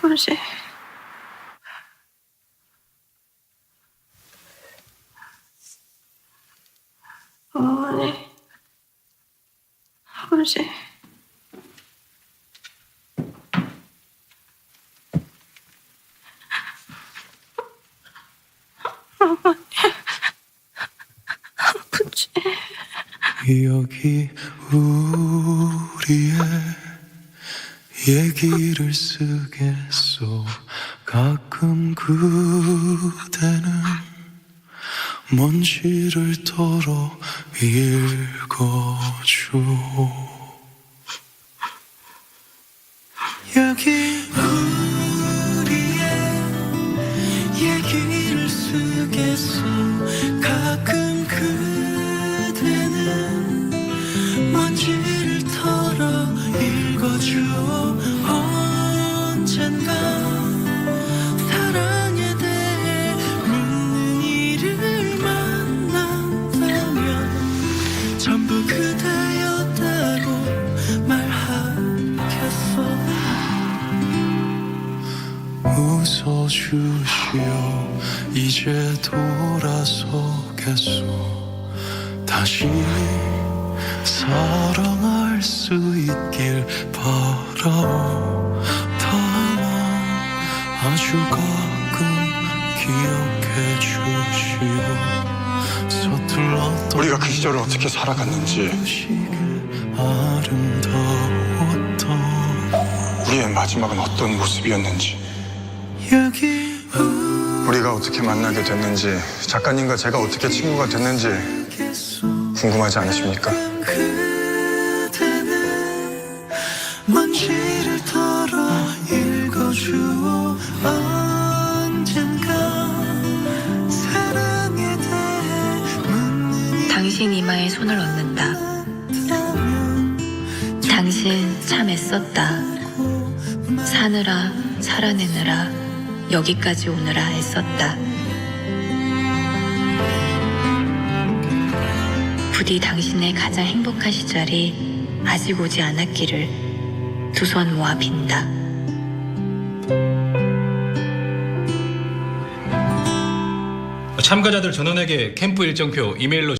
아버지. 어머니. 아버지. 어머니. 아버지. 여기 우리의 얘기를 쓰겠소. 가끔 그대는 먼지를 털어 읽어줘. 여기 우리의 얘기를 쓰겠소. 가끔 그대는 먼지를 털어 읽어줘. 언젠가 사랑에 대해 묻는 이를 만난다면 전부 그대였다고 말하겠어. 웃어주시오. 이제 돌아서겠소. 다시 사랑할 수 있길 바라오. 다만 아주 가끔 기억해 주시오. 서툴렀던 우리가 그 시절을 어떻게 살아갔는지, 아름다웠던 우리의 마지막은 어떤 모습이었는지, 여기 우리가 어떻게 만나게 됐는지, 작가님과 제가 어떻게 친구가 됐는지 궁금하지 않으십니까? 그대는 먼지를 털어 읽어주오. 언젠가 사랑에 대해 묻는 당신 이마에 손을 얹는다. 당신 참 애썼다. 사느라 살아내느라 여기까지 오느라 애썼다. 부디 당신의 가장 행복한 시절이 아직 오지 않았기를 두 손 모아 빈다. 참가자들 전원에게 캠프 일정표 이메일로